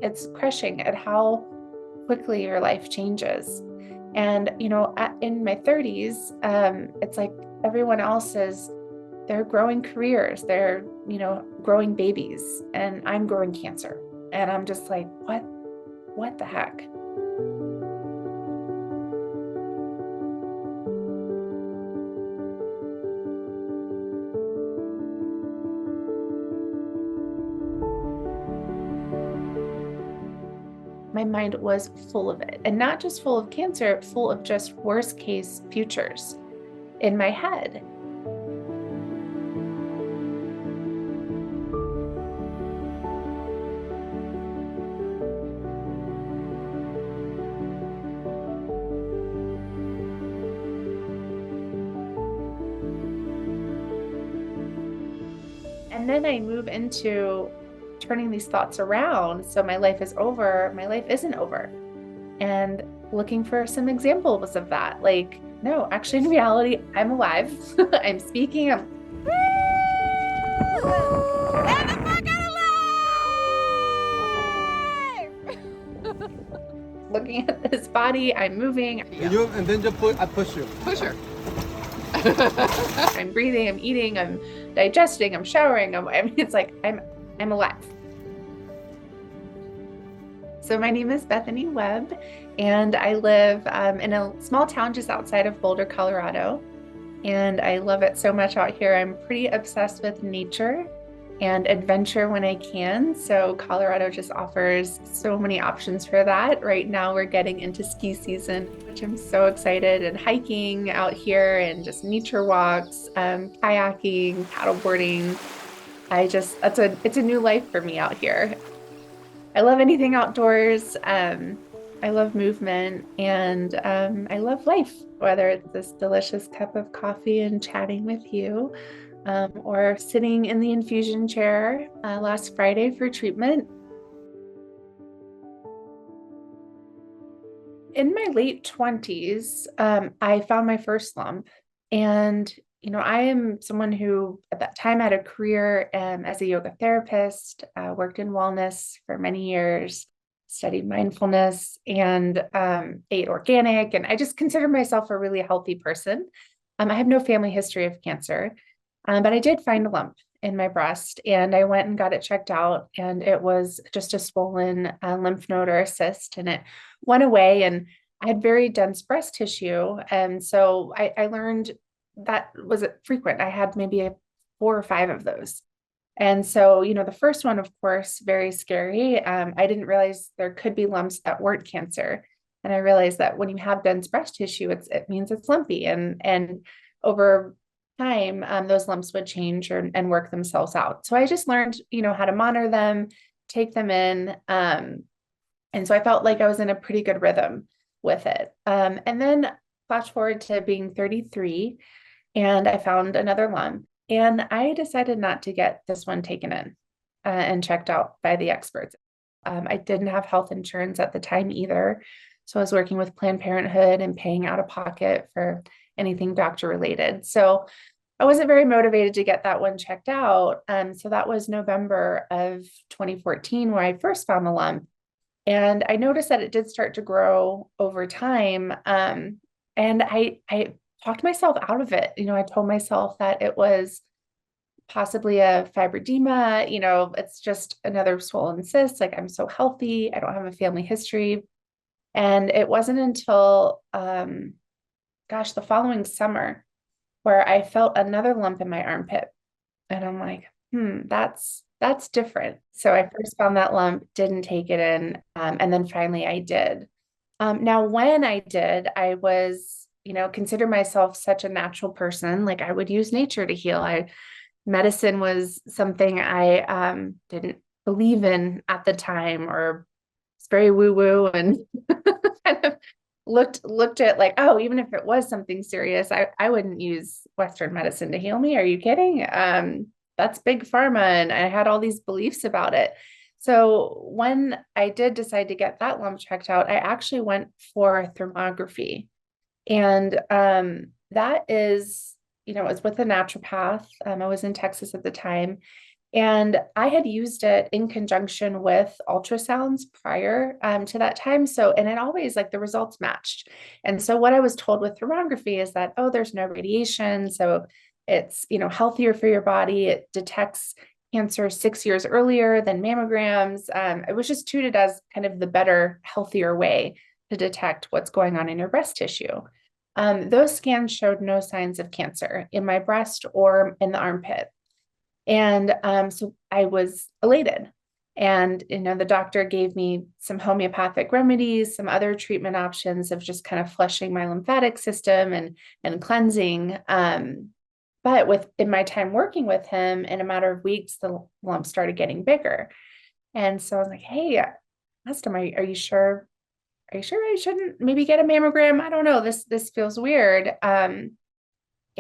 it's crushing at how quickly your life changes. And, in my 30s, it's like everyone else is, they're growing careers, they're, growing babies, and I'm growing cancer. And I'm just like, what the heck? My mind was full of it, and not just full of cancer, full of just worst case futures in my head. And then I move into turning these thoughts around. So my life is over. My life isn't over. And looking for some examples of that. Like, no, actually, in reality, I'm alive. I'm speaking. I'm looking at this body. I'm moving. And then just I push you. Push her. I'm breathing. I'm eating. I'm digesting. I'm showering. I mean, it's like I'm alive. So my name is Bethany Webb, and I live in a small town just outside of Boulder, Colorado. And I love it so much out here. I'm pretty obsessed with nature and adventure when I can. So Colorado just offers so many options for that. Right now we're getting into ski season, which I'm so excited, and hiking out here and just nature walks, kayaking, paddleboarding. It's a new life for me out here. I love anything outdoors. I love movement, and I love life, whether it's this delicious cup of coffee and chatting with you, or sitting in the infusion chair last Friday for treatment. In my late 20s, I found my first lump. And, I am someone who at that time had a career as a yoga therapist, worked in wellness for many years, studied mindfulness, and ate organic. And I just consider myself a really healthy person. I have no family history of cancer, but I did find a lump in my breast, and I went and got it checked out, and it was just a swollen lymph node or a cyst, and it went away. And I had very dense breast tissue, and so I learned that was frequent. I had maybe 4 or 5 of those. And so, the first one, of course, very scary. I didn't realize there could be lumps that weren't cancer. And I realized that when you have dense breast tissue, it means it's lumpy. And over time, those lumps would change and work themselves out. So I just learned, how to monitor them, take them in. And so I felt like I was in a pretty good rhythm with it. And then flash forward to being 33, and I found another lump. And I decided not to get this one taken in and checked out by the experts. I didn't have health insurance at the time either. So I was working with Planned Parenthood and paying out of pocket for anything doctor related. So I wasn't very motivated to get that one checked out. So that was November of 2014 where I first found the lump. And I noticed that it did start to grow over time. And I talked myself out of it. I told myself that it was possibly a fibroedema, it's just another swollen cyst. Like, I'm so healthy. I don't have a family history. And it wasn't until, the following summer where I felt another lump in my armpit. And I'm like, that's different. So I first found that lump, didn't take it in. And then finally I did. Now, when I did, I was, consider myself such a natural person. Like, I would use nature to heal. Medicine was something I didn't believe in at the time, or it's very woo-woo, and kind of looked at like, oh, even if it was something serious, I wouldn't use Western medicine to heal me. Are you kidding? That's big pharma. And I had all these beliefs about it. So when I did decide to get that lump checked out, I actually went for thermography. And that is, it was with a naturopath. I was in Texas at the time. And I had used it in conjunction with ultrasounds prior to that time. So, and it always like the results matched. And so what I was told with thermography is that, oh, there's no radiation. So it's, healthier for your body. It detects cancer 6 years earlier than mammograms. It was just treated as kind of the better, healthier way to detect what's going on in your breast tissue. Those scans showed no signs of cancer in my breast or in the armpit. And so I was elated. And, the doctor gave me some homeopathic remedies, some other treatment options of just kind of flushing my lymphatic system and cleansing. But in my time working with him, in a matter of weeks, the lump started getting bigger. And so I was like, hey, I asked him, are you sure? Are you sure I shouldn't maybe get a mammogram? I don't know. This feels weird.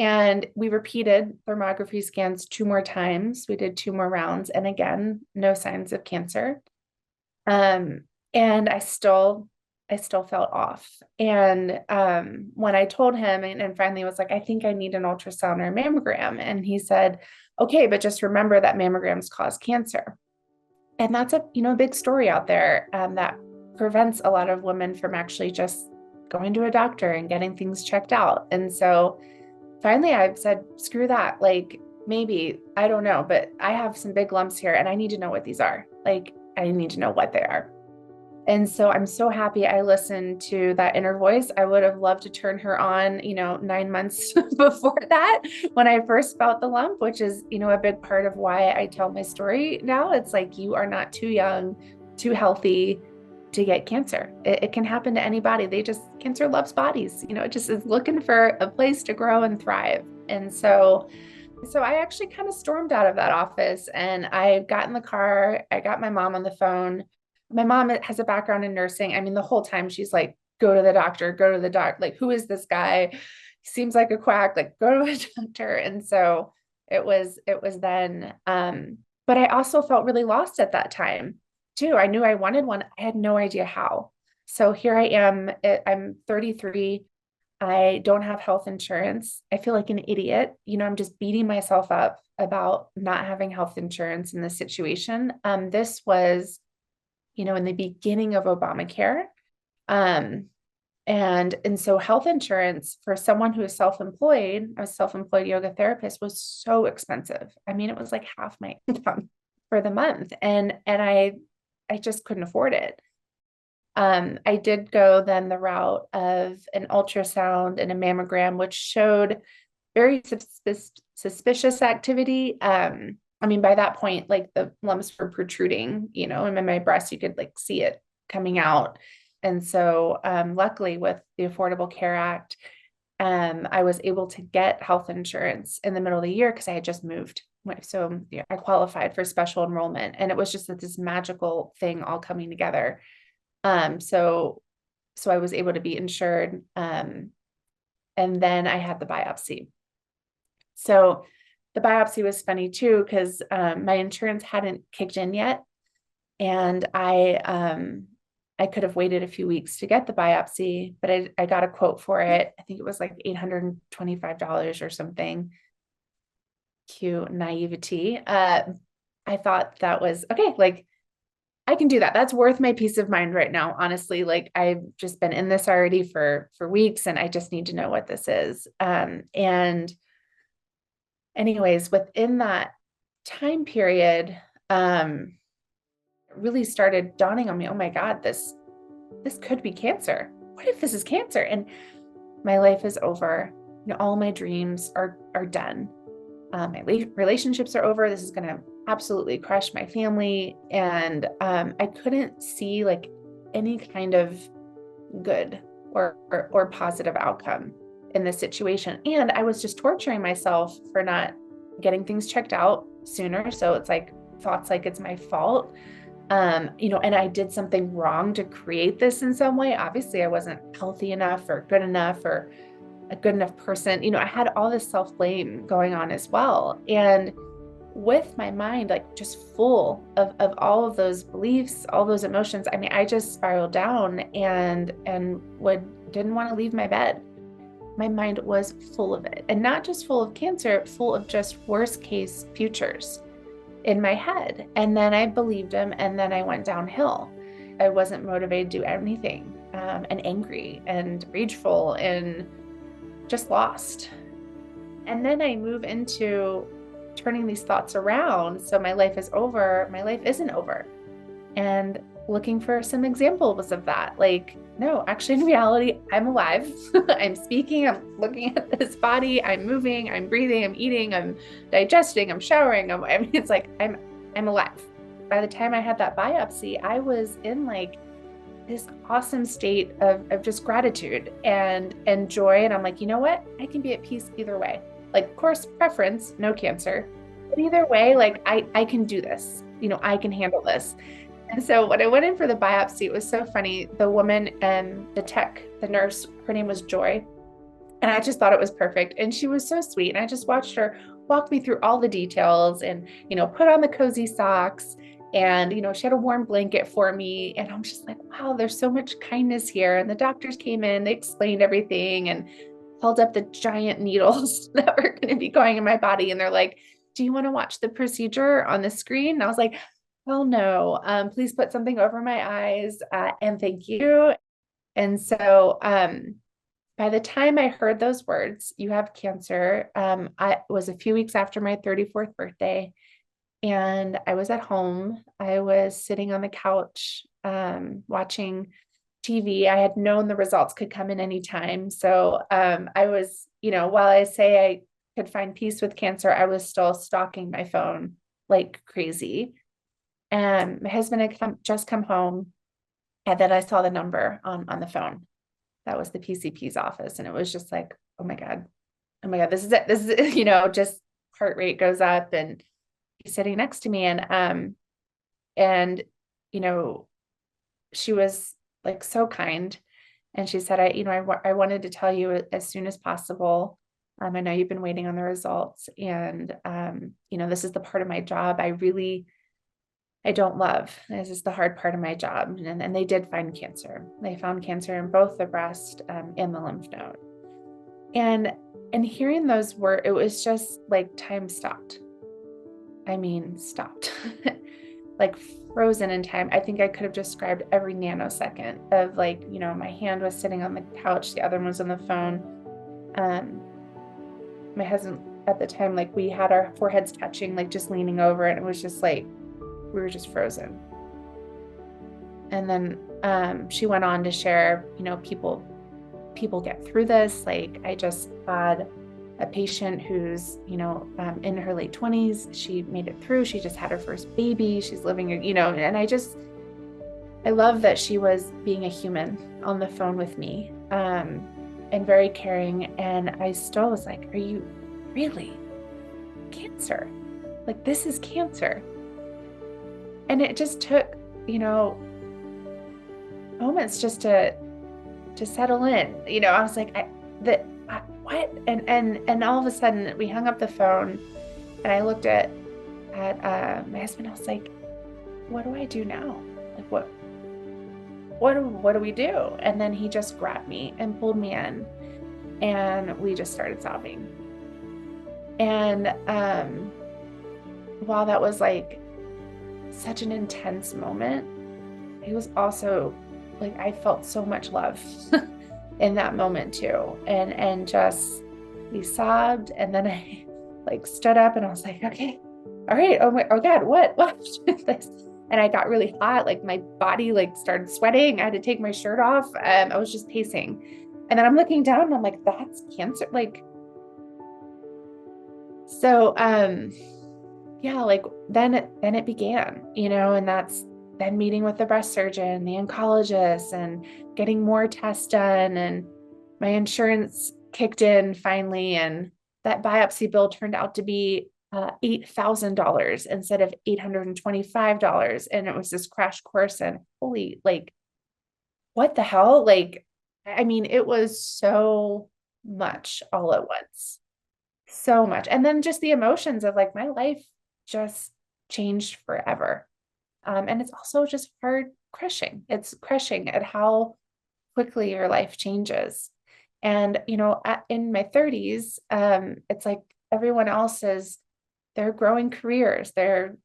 And we repeated thermography scans 2 more times. We did 2 more rounds, and again, no signs of cancer. And I still felt off. And when I told him, and finally was like, I think I need an ultrasound or a mammogram. And he said, okay, but just remember that mammograms cause cancer. And that's a big story out there that prevents a lot of women from actually just going to a doctor and getting things checked out. And so finally I've said, screw that. Like, maybe, I don't know, but I have some big lumps here and I need to know what these are. Like, I need to know what they are. And so I'm so happy I listened to that inner voice. I would have loved to turn her on, 9 months before that, when I first felt the lump, which is, a big part of why I tell my story now. It's like, you are not too young, too healthy to get cancer. It can happen to anybody. Cancer loves bodies, it just is looking for a place to grow and thrive. And so I actually kind of stormed out of that office, and I got in the car. I got my mom on the phone. My mom has a background in nursing. I mean, the whole time she's like, go to the doctor, go to the doc. Like, who is this guy? He seems like a quack, like, go to a doctor. And so it was then, but I also felt really lost at that time too. I knew I wanted one. I had no idea how. So here I am. I'm 33. I don't have health insurance. I feel like an idiot. I'm just beating myself up about not having health insurance in this situation. This was, in the beginning of Obamacare. And so health insurance for someone who is self-employed, a self-employed yoga therapist, was so expensive. I mean, it was like half my income for the month. And I just couldn't afford it. I did go then the route of an ultrasound and a mammogram, which showed very suspicious activity. I mean, by that point, like, the lumps were protruding, and in my breast, you could like see it coming out. And so, luckily, with the Affordable Care Act, I was able to get health insurance in the middle of the year because I had just moved. So yeah, I qualified for special enrollment, and it was just that this magical thing all coming together. So I was able to be insured. And then I had the biopsy. So the biopsy was funny too, because my insurance hadn't kicked in yet. And I could have waited a few weeks to get the biopsy, but I got a quote for it. I think it was like $825 or something. Cute naivety. I thought that was okay. Like, I can do that. That's worth my peace of mind right now. Honestly, like, I've just been in this already for weeks, and I just need to know what this is. And anyways, within that time period, it really started dawning on me, oh my God, this could be cancer. What if this is cancer? And my life is over. All my dreams are done. My relationships are over. This is going to absolutely crush my family. And I couldn't see like any kind of good or positive outcome in this situation. And I was just torturing myself for not getting things checked out sooner. So it's like thoughts like it's my fault. And I did something wrong to create this in some way. Obviously, I wasn't healthy enough or good enough or a good enough person. I had all this self-blame going on as well. And with my mind, like, just full of all of those beliefs, all those emotions, I mean, I just spiraled down and didn't want to leave my bed. My mind was full of it, and not just full of cancer, full of just worst case futures. in my head. And then I believed him, and then I went downhill. I wasn't motivated to do anything, and angry and rageful and just lost. And then I move into turning these thoughts around. So my life is over. My life isn't over. And looking for some examples of that. Like, no, actually, in reality, I'm alive. I'm speaking, I'm looking at this body, I'm moving, I'm breathing, I'm eating, I'm digesting, I'm showering. I mean, it's like I'm alive. By the time I had that biopsy, I was in like this awesome state of just gratitude and joy. And I'm like, you know what? I can be at peace either way. Like, of course, preference, no cancer. But either way, like I can do this. I can handle this. And so when I went in for the biopsy, it was so funny. The woman and the tech, the nurse, her name was Joy. And I just thought it was perfect. And she was so sweet. And I just watched her walk me through all the details and, put on the cozy socks. And, she had a warm blanket for me. And I'm just like, wow, there's so much kindness here. And the doctors came in, they explained everything and held up the giant needles that were going to be going in my body. And they're like, do you want to watch the procedure on the screen? And I was like, oh no, please put something over my eyes, and thank you. And so by the time I heard those words, you have cancer, I was a few weeks after my 34th birthday, and I was at home. I was sitting on the couch, watching TV. I had known the results could come in any time. So I was, while I say I could find peace with cancer, I was still stalking my phone like crazy. And my husband had just come home, and then I saw the number on the phone. That was the PCP's office. And it was just like, oh my God, this is it. This is it. Just heart rate goes up, and he's sitting next to me. And, you know, she was like so kind. And she said, I wanted to tell you as soon as possible. I know you've been waiting on the results, and, this is the part of my job I don't love. This is the hard part of my job. And they did find cancer. They found cancer in both the breast, and the lymph node. And hearing those words, it was just like time stopped. I mean, stopped. Like frozen in time. I think I could have described every nanosecond of like, my hand was sitting on the couch, the other one was on the phone. My husband at the time, like we had our foreheads touching, like just leaning over, and it was just like, we were just frozen. And then she went on to share, people get through this. Like I just had a patient who's, in her late 20s. She made it through. She just had her first baby. She's living, and I love that she was being a human on the phone with me, and very caring. And I still was like, are you really cancer? Like, this is cancer. And it just took, moments just to settle in. I was like, what? And all of a sudden we hung up the phone, and I looked at my husband. I was like, what do I do now? Like, what do we do? And then he just grabbed me and pulled me in, and we just started sobbing. And while that was like such an intense moment, it was also like I felt so much love in that moment too. And just we sobbed, and then I like stood up, and I was like, okay, all right, oh God, what this? And I got really hot, like my body like started sweating. I had to take my shirt off. I was just pacing, and then I'm looking down, and I'm like, that's cancer. Like, so yeah, like then it began, and that's then meeting with the breast surgeon, the oncologist, and getting more tests done. And my insurance kicked in finally, and that biopsy bill turned out to be $8,000 instead of $825. And it was this crash course, and holy, like, what the hell? Like, I mean, it was so much all at once, so much. And then just the emotions of like my life just changed forever. And it's also just hard crushing. It's crushing at how quickly your life changes. And, in my 30s, it's like everyone else is, they're growing careers, they're,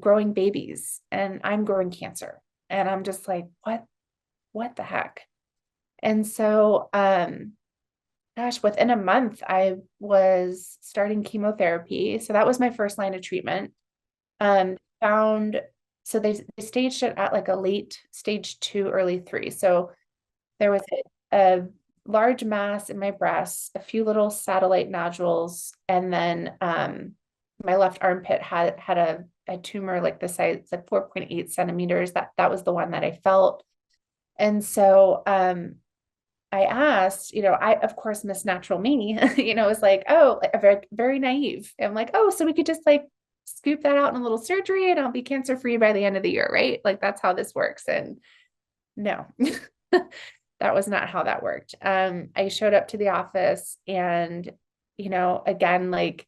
growing babies, and I'm growing cancer. And I'm just like, what the heck? And so, gosh, within a month, I was starting chemotherapy. So that was my first line of treatment. Found, so they staged it at like a late stage 2, early 3. So there was a large mass in my breast, a few little satellite nodules, and then my left armpit had a tumor like the size, like 4.8 centimeters. That was the one that I felt. And so I asked, I of course Miss Natural Me, was like, oh, like, very, very naive. I'm like, oh, so we could just like scoop that out in a little surgery and I'll be cancer free by the end of the year, right? Like that's how this works. And no, that was not how that worked. I showed up to the office and, again, like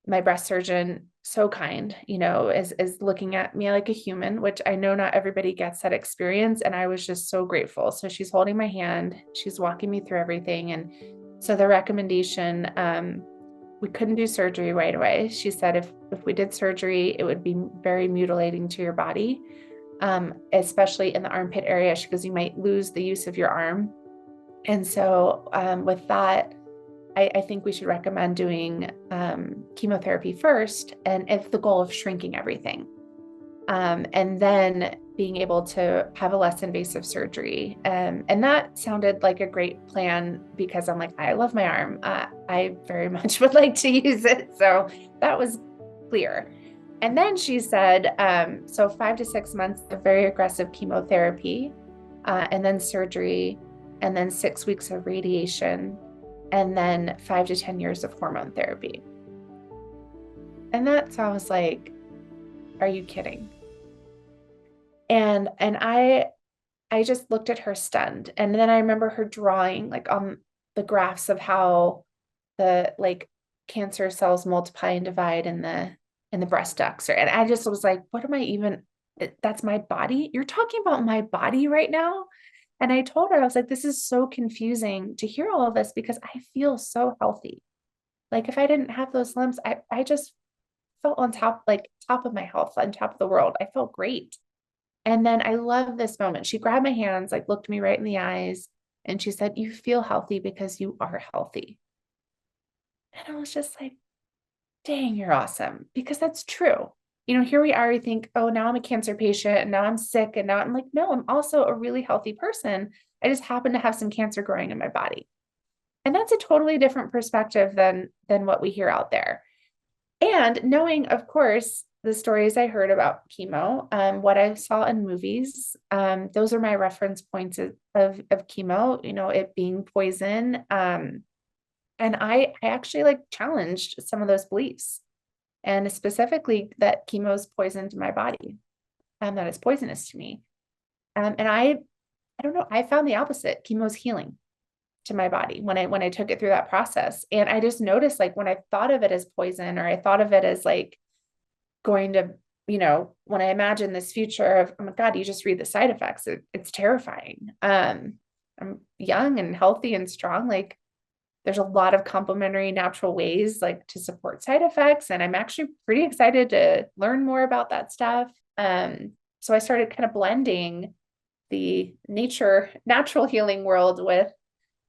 my breast surgeon, so kind, is looking at me like a human, which I know not everybody gets that experience. And I was just so grateful. So she's holding my hand, she's walking me through everything. And so the recommendation, we couldn't do surgery right away. She said if we did surgery, it would be very mutilating to your body, especially in the armpit area, because you might lose the use of your arm. And so with that, I think we should recommend doing chemotherapy first, and if the goal of shrinking everything, and then being able to have a less invasive surgery. And that sounded like a great plan because I'm like, I love my arm. I very much would like to use it. So that was clear. And then she said, so 5 to 6 months of very aggressive chemotherapy, and then surgery, and then 6 weeks of radiation, and then 5 to 10 years of hormone therapy. And so I was like, are you kidding? And I just looked at her stunned. And then I remember her drawing like on the graphs of how the like cancer cells multiply and divide in the breast ducts. And I just was like, what am I even, that's my body? You're talking about my body right now? And I told her, I was like, this is so confusing to hear all of this because I feel so healthy. Like if I didn't have those lumps, I just felt on top, like top of my health, on top of the world. I felt great. And then I love this moment. She grabbed my hands, like looked me right in the eyes, and she said, you feel healthy because you are healthy. And I was just like, dang, you're awesome. Because that's true. Here we are, we think, oh, now I'm a cancer patient and now I'm sick. And now I'm like, no, I'm also a really healthy person. I just happen to have some cancer growing in my body. And that's a totally different perspective than what we hear out there. And knowing, of course, the stories I heard about chemo, what I saw in movies, those are my reference points of chemo, it being poison. And I actually like challenged some of those beliefs, and specifically that chemo is poison to my body, and that it's poisonous to me. And I don't know, I found the opposite. Chemo is healing to my body when I took it through that process. And I just noticed, like, when I thought of it as poison, or I thought of it as like going to, when I imagine this future of, oh my God, you just read the side effects. It's terrifying. I'm young and healthy and strong. Like there's a lot of complementary natural ways like to support side effects. And I'm actually pretty excited to learn more about that stuff. So I started kind of blending the natural healing world with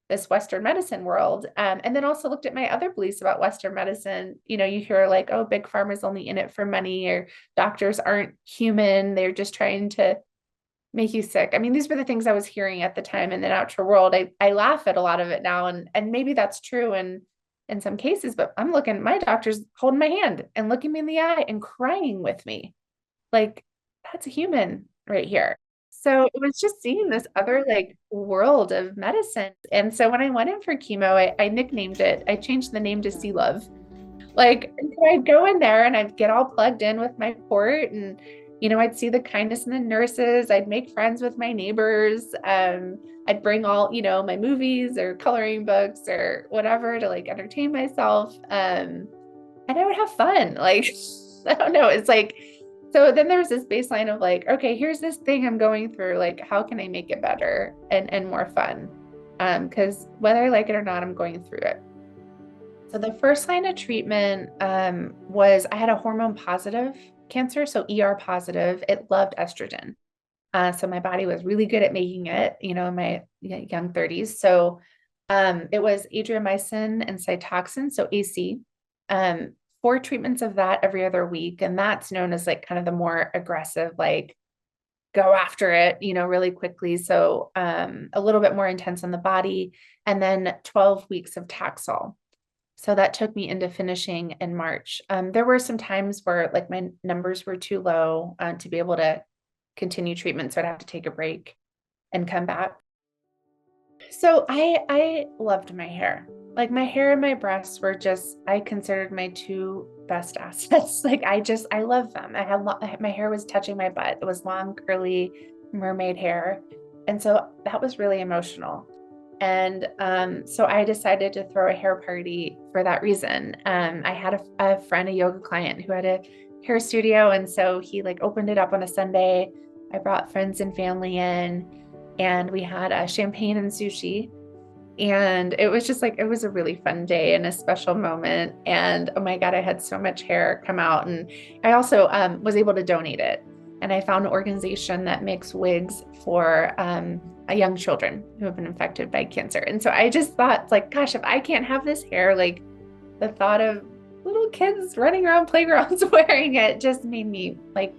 this Western medicine world. And then also looked at my other beliefs about Western medicine. You hear like, oh, big pharma's only in it for money, or doctors aren't human. They're just trying to make you sick. I mean, these were the things I was hearing at the time in the natural world. I laugh at a lot of it now, and maybe that's true in some cases, but I'm looking, my doctor's holding my hand and looking me in the eye and crying with me. Like, that's a human right here. So it was just seeing this other like world of medicine. And so when I went in for chemo, I nicknamed it, I changed the name to Sea Love. Like, so I'd go in there and I'd get all plugged in with my port, and I'd see the kindness in the nurses. I'd make friends with my neighbors. I'd bring all, my movies or coloring books or whatever to like entertain myself. And I would have fun. Like, I don't know. It's like, so then there's this baseline of like, okay, here's this thing I'm going through. Like, how can I make it better and more fun? Because whether I like it or not, I'm going through it. So the first line of treatment was I had a hormone positive cancer, so ER positive. It loved estrogen. So my body was really good at making it, in my young 30s. So it was adriamycin and Cytoxan, so AC. Um, 4 treatments of that every other week. And that's known as like kind of the more aggressive, like go after it, really quickly. So a little bit more intense on the body. And then 12 weeks of Taxol. So that took me into finishing in March. There were some times where like my numbers were too low to be able to continue treatment. So I'd have to take a break and come back. So I loved my hair. Like my hair and my breasts were just, I considered my two best assets. Like I love them. My hair was touching my butt. It was long, curly mermaid hair. And so that was really emotional. And so I decided to throw a hair party for that reason. I had a friend, a yoga client who had a hair studio. And so he like opened it up on a Sunday. I brought friends and family in and we had a champagne and sushi. And it was just like, it was a really fun day and a special moment. And oh my God, I had so much hair come out. And I also was able to donate it. And I found an organization that makes wigs for young children who have been infected by cancer. And so I just thought, like, gosh, if I can't have this hair, like the thought of little kids running around playgrounds wearing it just made me like,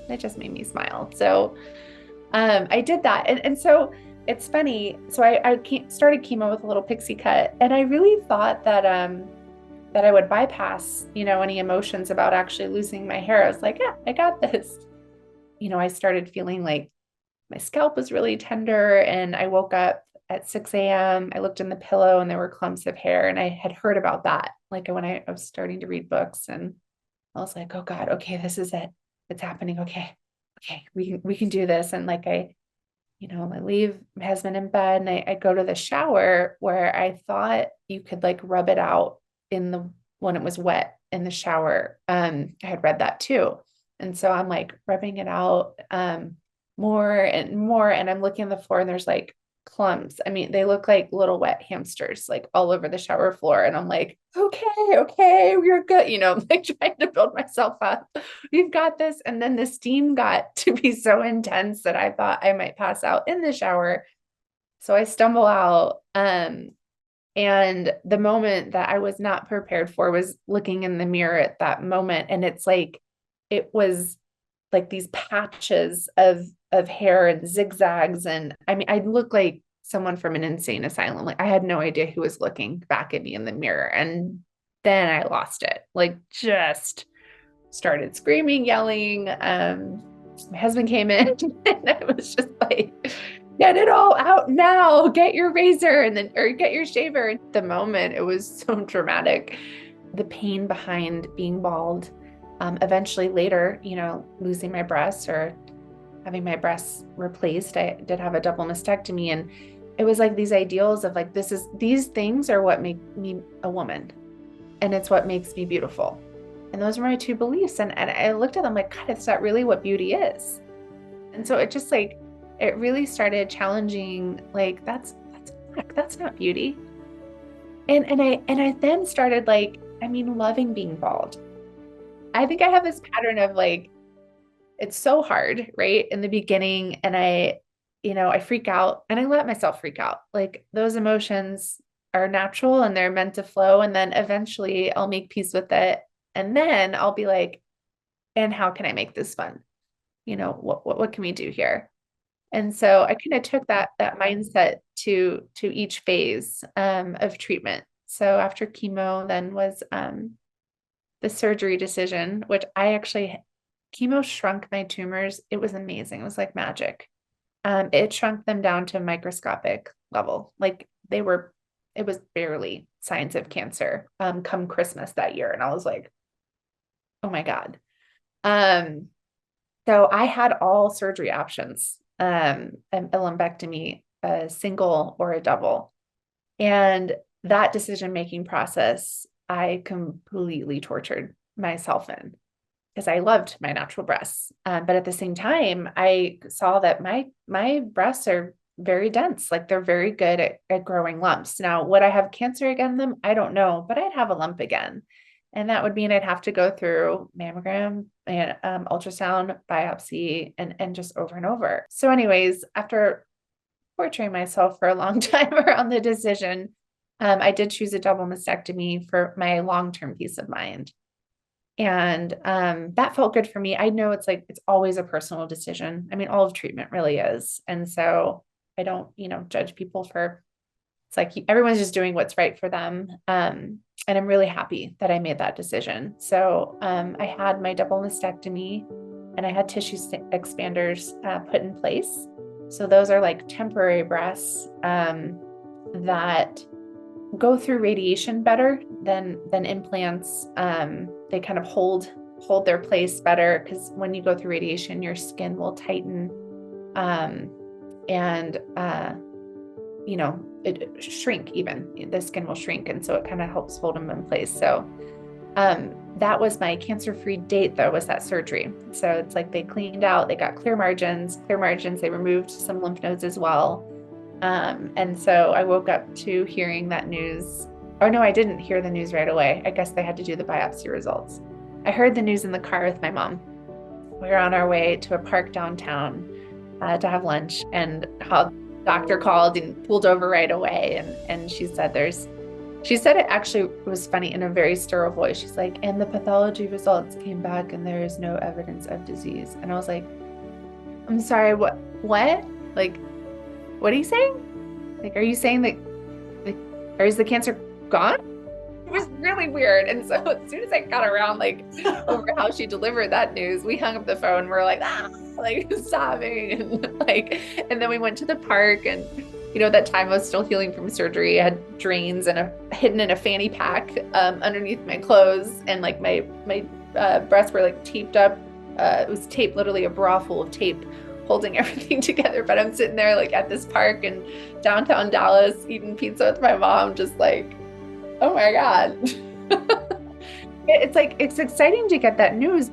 it just made me smile. So I did that. And so it's funny. So I started chemo with a little pixie cut. And I really thought that I would bypass, any emotions about actually losing my hair. I was like, yeah, I got this. I started feeling like my scalp was really tender and I woke up at 6 a.m. I looked in the pillow and there were clumps of hair and I had heard about that. Like when I was starting to read books and I was like, oh God, okay, this is it. It's happening. Okay. Okay. We can do this. And like, I leave my husband in bed and I go to the shower where I thought you could like rub it out when it was wet in the shower. I had read that too. And so I'm like rubbing it out more and more. And I'm looking at the floor and there's like clumps. I mean, they look like little wet hamsters, like all over the shower floor. And I'm like, okay, we're good. I'm like trying to build myself up. We've got this. And then the steam got to be so intense that I thought I might pass out in the shower. So I stumble out. And the moment that I was not prepared for was looking in the mirror at that moment. And it's like, it was like these patches of hair and zigzags. And I mean, I look like someone from an insane asylum. Like I had no idea who was looking back at me in the mirror. And then I lost it, like just started screaming, yelling. My husband came in and I was just like, get it all out now, get your razor or get your shaver. At the moment, it was so dramatic. The pain behind being bald, eventually later, losing my breasts or having my breasts replaced. I did have a double mastectomy and it was like these ideals of like, these things are what make me a woman and it's what makes me beautiful. And those were my two beliefs. And I looked at them like, God, is that really what beauty is? And so it just like, it really started challenging, like, that's not beauty. And I then started like, loving being bald. I think I have this pattern of like, it's so hard, right? In the beginning. And I freak out and I let myself freak out. Like those emotions are natural and they're meant to flow. And then eventually I'll make peace with it. And then I'll be like, and how can I make this fun? What can we do here? And so I kind of took that mindset to each phase of treatment. So after chemo, then was the surgery decision, which chemo shrunk my tumors. It was amazing. It was like magic. It shrunk them down to a microscopic level. Like it was barely signs of cancer come Christmas that year. And I was like, oh my God. So I had all surgery options, a lumpectomy, a single or a double. And that decision-making process, I completely tortured myself in because I loved my natural breasts. But at the same time, I saw that my breasts are very dense. Like they're very good at growing lumps. Now, would I have cancer again in them? I don't know, but I'd have a lump again. And that would mean I'd have to go through mammogram and ultrasound, biopsy, and just over and over. So, anyways, after torturing myself for a long time around the decision, I did choose a double mastectomy for my long-term peace of mind. And that felt good for me. I know it's like, it's always a personal decision. I mean, all of treatment really is. And so I don't, judge people for, it's like everyone's just doing what's right for them. And I'm really happy that I made that decision. So I had my double mastectomy and I had tissue expanders put in place. So those are like temporary breasts that go through radiation better than implants. They kind of hold their place better because when you go through radiation, your skin will tighten, and it shrink. Even the skin will shrink, and so it kind of helps hold them in place. So that was my cancer-free date, though, was that surgery. So it's like they cleaned out, they got clear margins. They removed some lymph nodes as well. And so I woke up to hearing that news. Oh, no, I didn't hear the news right away. I guess they had to do the biopsy results. I heard the news in the car with my mom. We were on our way to a park downtown to have lunch, and how doctor called and pulled over right away. And she said it actually was funny in a very sterile voice. She's like, and the pathology results came back and there is no evidence of disease. And I was like, I'm sorry, what? Like, what are you saying? Like, are you saying that, or is the cancer gone? It was really weird. And so as soon as I got around, like, over how she delivered that news, we hung up the phone. We're like, like sobbing, and then we went to the park, and that time I was still healing from surgery. I had drains and hidden in a fanny pack underneath my clothes, and like my breasts were like taped up. It was taped, literally a bra full of tape, holding everything together. But I'm sitting there like at this park in downtown Dallas eating pizza with my mom, just like, oh my God. It's like, it's exciting to get that news,